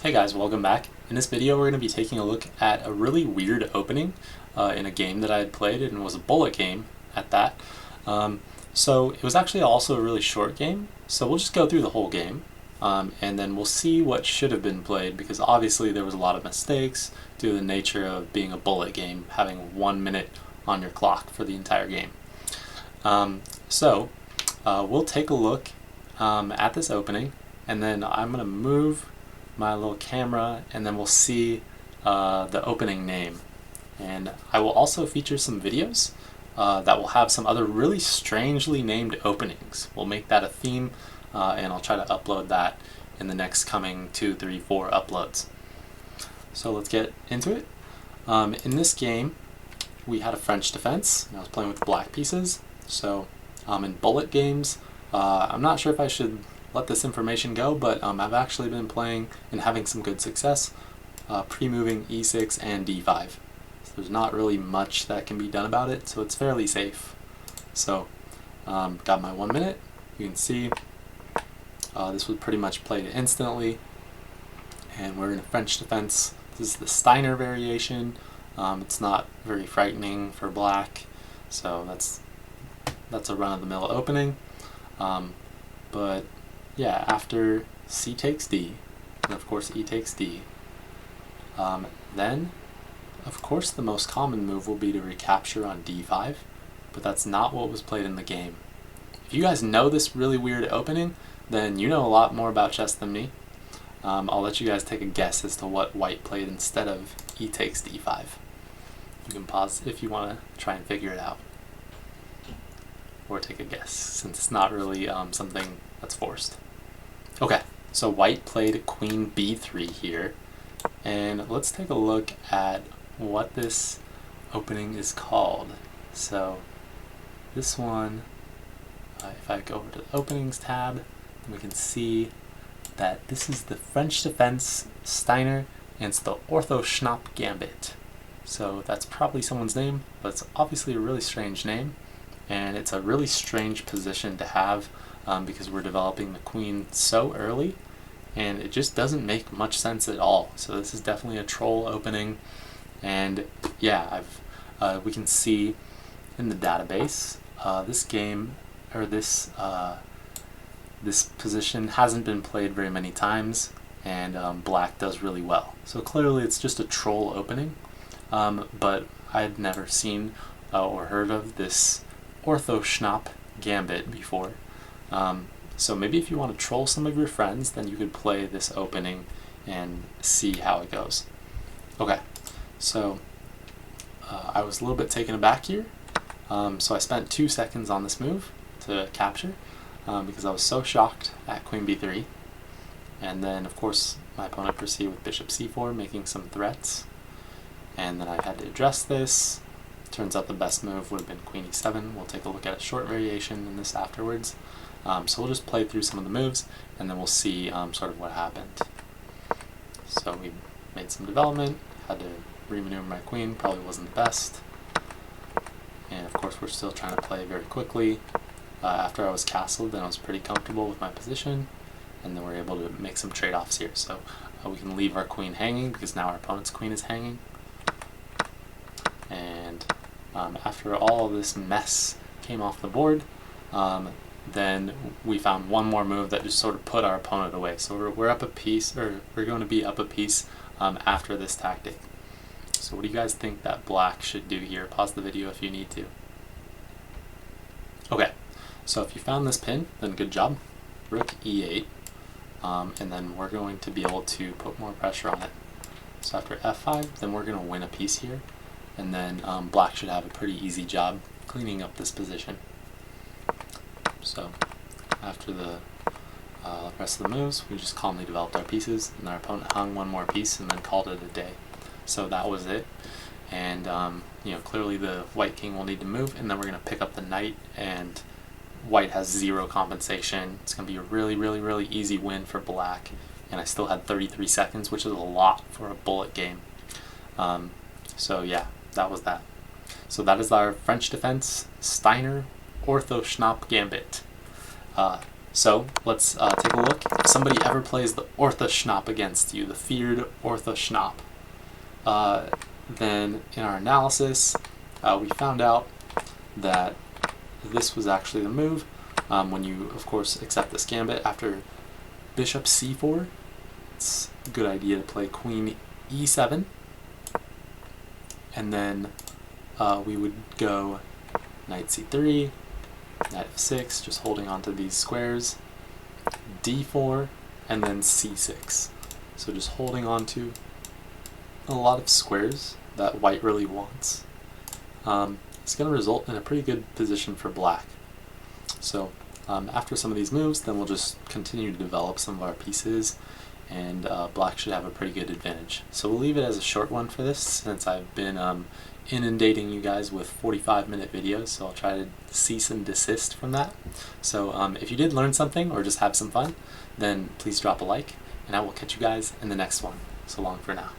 Hey guys, welcome back. In this video we're going to be taking a look at a really weird opening in a game that I had played, and it was a bullet game at that. So it was actually also a really short game, so we'll just go through the whole game and then we'll see what should have been played, because obviously there was a lot of mistakes due to the nature of being a bullet game, having 1 minute on your clock for the entire game. We'll take a look at this opening, and then I'm going to move my little camera and then we'll see the opening name. And I will also feature some videos that will have some other really strangely named openings. We'll make that a theme and I'll try to upload that in the next coming 2, 3, 4 uploads. So let's get into it. In this game we had a French defense and I was playing with black pieces. So in bullet games, I'm not sure if I should let this information go, but I've actually been playing and having some good success pre-moving e6 and d5. So there's not really much that can be done about it, so it's fairly safe. So got my 1 minute. You can see this was pretty much played instantly, and we're in a French defense. This is the Steiner variation. It's not very frightening for black, so that's a run-of-the-mill opening. But yeah, after c takes d, and of course e takes d, then of course the most common move will be to recapture on d5, but that's not what was played in the game. If you guys know this really weird opening, then you know a lot more about chess than me. I'll let you guys take a guess as to what white played instead of e takes d5. You can pause if you want to try and figure it out, or take a guess, since it's not really something that's forced. Okay, so white played queen b3 here, and let's take a look at what this opening is called. So this one, if I go over to the openings tab, then we can see that this is the French defense Steiner, and it's the Orthoschnapp Gambit. So that's probably someone's name, but it's obviously a really strange name, and it's a really strange position to have because we're developing the queen so early, and it just doesn't make much sense at all. So this is definitely a troll opening, and yeah, we can see in the database this game, or this position hasn't been played very many times, and black does really well. So clearly it's just a troll opening, but I'd never seen or heard of this Orthoschnapp Gambit before. So maybe if you want to troll some of your friends, then you could play this opening and see how it goes. Okay, so I was a little bit taken aback here. So I spent 2 seconds on this move to capture because I was so shocked at queen b3. And then of course my opponent proceeded with bishop c4, making some threats. And then I had to address this. Turns out the best move would have been queen e7. We'll take a look at a short variation in this afterwards. So we'll just play through some of the moves, and then we'll see sort of what happened. So we made some development, had to remaneuver my queen, probably wasn't the best. And of course we're still trying to play very quickly. After I was castled, then I was pretty comfortable with my position, and then we're able to make some trade-offs here. So we can leave our queen hanging, because now our opponent's queen is hanging. And after all of this mess came off the board, then we found one more move that just sort of put our opponent away. So we're up a piece, or we're going to be up a piece after this tactic. So what do you guys think that black should do here? Pause the video if you need to. Okay, so if you found this pin, then good job. Rook e8, and then we're going to be able to put more pressure on it. So after f5, then we're going to win a piece here. And then black should have a pretty easy job cleaning up this position. So after the rest of the moves, we just calmly developed our pieces, and our opponent hung one more piece and then called it a day. So that was it. And clearly the white king will need to move, and then we're going to pick up the knight, and white has 0 compensation. It's going to be a really, really, really easy win for black. And I still had 33 seconds, which is a lot for a bullet game. So yeah, that was that. So that is our French defense Steiner Orthoschnapp Gambit. So let's take a look. If somebody ever plays the Orthoschnapp against you, the feared Orthoschnapp, then in our analysis, we found out that this was actually the move. When you, of course, accept this gambit after bishop c4, it's a good idea to play queen e7, and then we would go knight c3, knight f6, just holding onto these squares, d4, and then c6. So just holding on to a lot of squares that white really wants. It's going to result in a pretty good position for black. So after some of these moves, then we'll just continue to develop some of our pieces, and black should have a pretty good advantage. So we'll leave it as a short one for this, since I've been inundating you guys with 45-minute videos, so I'll try to cease and desist from that. So if you did learn something or just have some fun, then please drop a like, and I will catch you guys in the next one. So long for now.